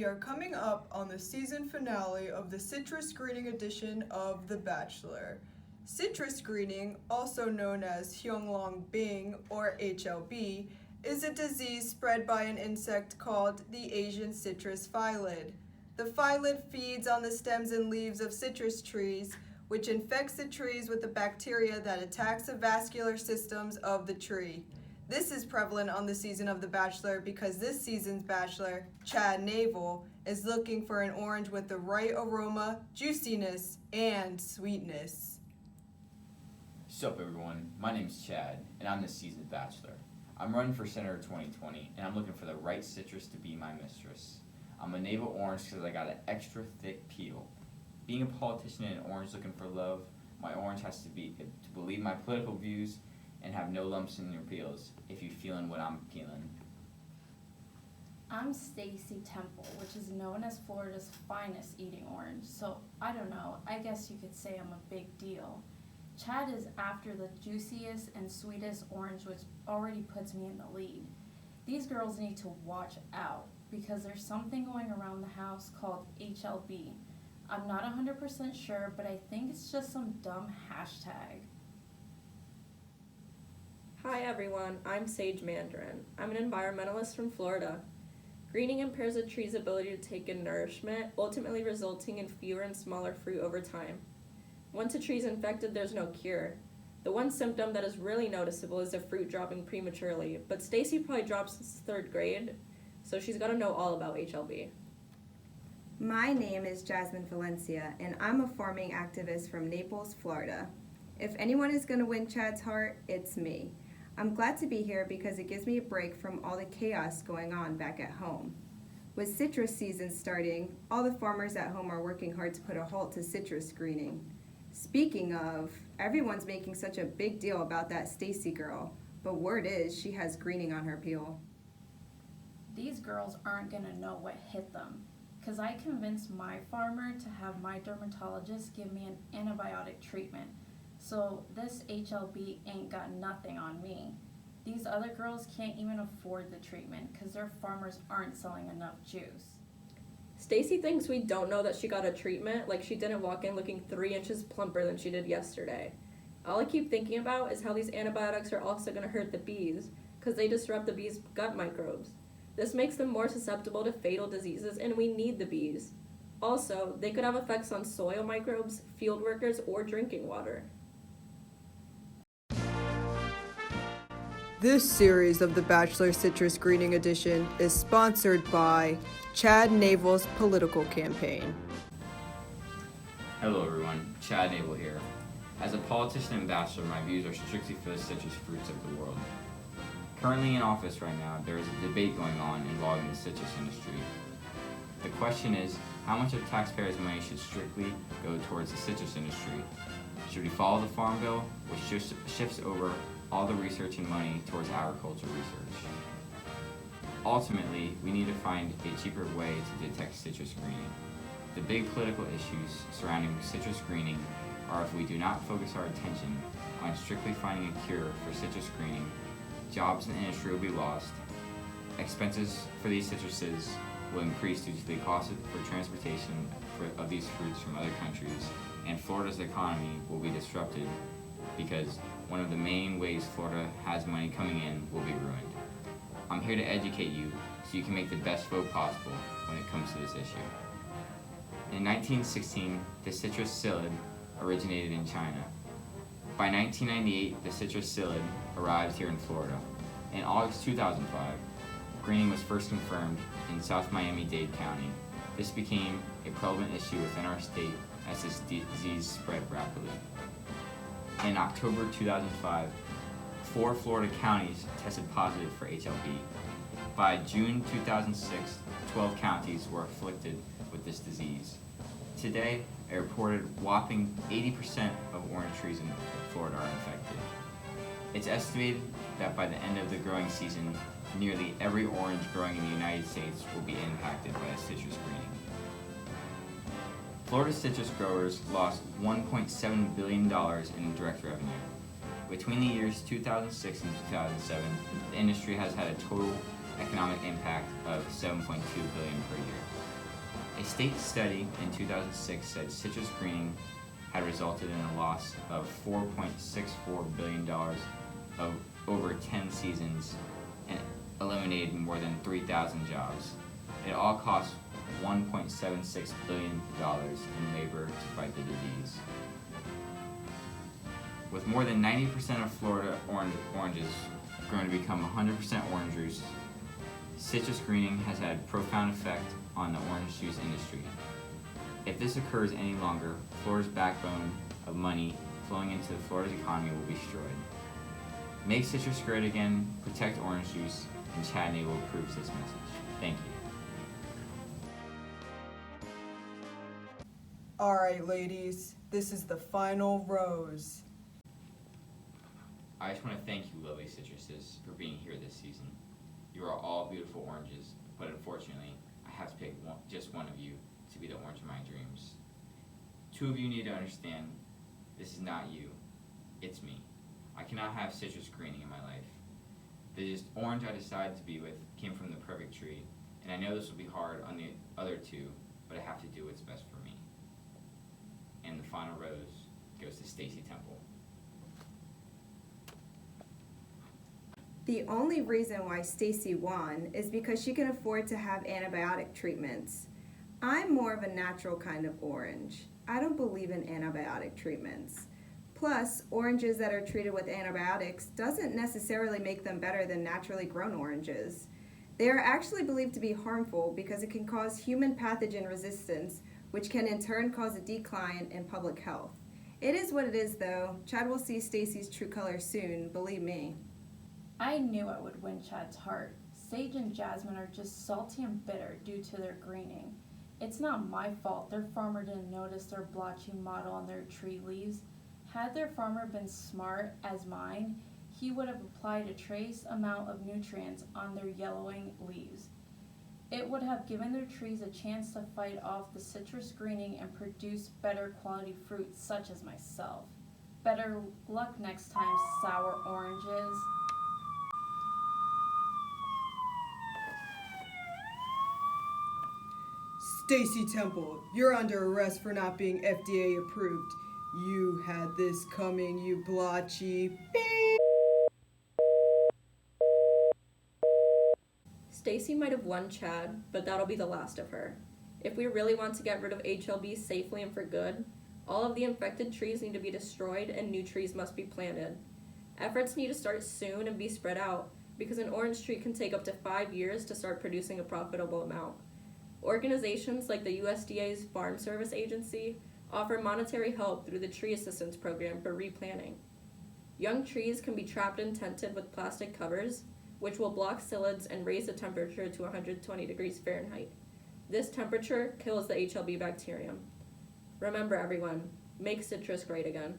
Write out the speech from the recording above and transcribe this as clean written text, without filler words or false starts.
we are coming up on the season finale of the citrus screening edition of The Bachelor. Citrus screening, also known as Hyunglong Bing or HLB, is a disease spread by an insect called the Asian citrus phyllid. The phyllid feeds on the stems and leaves of citrus trees, which infects the trees with a bacteria that attacks the vascular systems of the tree. This is prevalent on the season of The Bachelor because this season's Bachelor, Chad Navel, is looking for an orange with the right aroma, juiciness, and sweetness. Sup everyone, my name's Chad, and I'm this season's Bachelor. I'm running for Senator 2020, and I'm looking for the right citrus to be my mistress. I'm a navel orange because I got an extra thick peel. Being a politician and an orange looking for love, my orange has to believe my political views and have no lumps in your peels, if you feelin' what I'm feelin'. I'm Stacy Temple, which is known as Florida's finest eating orange, so I don't know, I guess you could say I'm a big deal. Chad is after the juiciest and sweetest orange, which already puts me in the lead. These girls need to watch out, because there's something going around the house called HLB. I'm not 100% sure, but I think it's just some dumb hashtag. Hi everyone, I'm Sage Mandarin. I'm an environmentalist from Florida. Greening impairs a tree's ability to take in nourishment, ultimately resulting in fewer and smaller fruit over time. Once a tree is infected, there's no cure. The one symptom that is really noticeable is the fruit dropping prematurely, but Stacy probably drops since 3rd grade, so she's got to know all about HLB. My name is Jasmine Valencia, and I'm a farming activist from Naples, Florida. If anyone is going to win Chad's heart, it's me. I'm glad to be here because it gives me a break from all the chaos going on back at home. With citrus season starting, all the farmers at home are working hard to put a halt to citrus screening. Speaking of, everyone's making such a big deal about that Stacy girl, but word is she has greening on her peel. These girls aren't gonna know what hit them, because I convinced my farmer to have my dermatologist give me an antibiotic treatment. So this HLB ain't got nothing on me. These other girls can't even afford the treatment because their farmers aren't selling enough juice. Stacy thinks we don't know that she got a treatment, like she didn't walk in looking 3 inches plumper than she did yesterday. All I keep thinking about is how these antibiotics are also going to hurt the bees, because they disrupt the bees' gut microbes. This makes them more susceptible to fatal diseases, and we need the bees. Also, they could have effects on soil microbes, field workers, or drinking water. This series of The Bachelor Citrus Screening Edition is sponsored by Chad Navel's political campaign. Hello everyone, Chad Navel here. As a politician and bachelor, my views are strictly for the citrus fruits of the world. Currently in office right now, there is a debate going on involving the citrus industry. The question is, how much of taxpayers' money should strictly go towards the citrus industry? Should we follow the Farm Bill, which shifts over all the research and money towards agriculture research? Ultimately, we need to find a cheaper way to detect citrus screening. The big political issues surrounding citrus screening are if we do not focus our attention on strictly finding a cure for citrus screening, jobs in the industry will be lost, expenses for these citruses will increase due to the cost for transportation of these fruits from other countries, and Florida's economy will be disrupted because one of the main ways Florida has money coming in will be ruined. I'm here to educate you so you can make the best vote possible when it comes to this issue. In 1916, the citrus psyllid originated in China. By 1998, the citrus psyllid arrived here in Florida. In August 2005, greening was first confirmed in South Miami-Dade County. This became a prevalent issue within our state as this disease spread rapidly. In October 2005, 4 Florida counties tested positive for HLB. By June 2006, 12 counties were afflicted with this disease. Today, a reported whopping 80% of orange trees in Florida are infected. It's estimated that by the end of the growing season, nearly every orange growing in the United States will be impacted by the citrus greening. Florida citrus growers lost $1.7 billion in direct revenue. Between the years 2006 and 2007, the industry has had a total economic impact of $7.2 billion per year. A state study in 2006 said citrus greening had resulted in a loss of $4.64 billion of over 10 seasons and eliminated more than 3,000 jobs. It all cost $1.76 billion in labor to fight the disease. With more than 90% of Florida oranges grown to become 100% orange juice, citrus greening has had a profound effect on the orange juice industry. If this occurs any longer, Florida's backbone of money flowing into Florida's economy will be destroyed. Make citrus great again, protect orange juice, and Chad Naval approves this message. Thank you. Alright, ladies, this is the final rose. I just want to thank you, lovely citruses, for being here this season. You are all beautiful oranges, but unfortunately, I have to pick just one of you to be the orange of my dreams. Two of you need to understand, this is not you, it's me. I cannot have citrus greening in my life. The orange I decided to be with came from the perfect tree, and I know this will be hard on the other two, but I have to do what's best for me. And the final rose goes to Stacy Temple. The only reason why Stacy won is because she can afford to have antibiotic treatments. I'm more of a natural kind of orange. I don't believe in antibiotic treatments. Plus, oranges that are treated with antibiotics doesn't necessarily make them better than naturally grown oranges. They are actually believed to be harmful because it can cause human pathogen resistance, which can in turn cause a decline in public health. It is what it is though. Chad will see Stacy's true colors soon, believe me. I knew I would win Chad's heart. Sage and Jasmine are just salty and bitter due to their greening. It's not my fault their farmer didn't notice their blotchy mottle on their tree leaves. Had their farmer been smart as mine, he would have applied a trace amount of nutrients on their yellowing leaves. It would have given their trees a chance to fight off the citrus greening and produce better quality fruit such as myself. Better luck next time, sour oranges. Stacy Temple, you're under arrest for not being FDA approved. You had this coming, you blotchy beep. Stacy might have won Chad, but that'll be the last of her. If we really want to get rid of HLB safely and for good, all of the infected trees need to be destroyed and new trees must be planted. Efforts need to start soon and be spread out, because an orange tree can take up to 5 years to start producing a profitable amount. Organizations like the USDA's Farm Service Agency offer monetary help through the Tree Assistance Program for replanting. Young trees can be trapped and tented with plastic covers, which will block psyllids and raise the temperature to 120 degrees Fahrenheit. This temperature kills the HLB bacterium. Remember everyone, make citrus great again.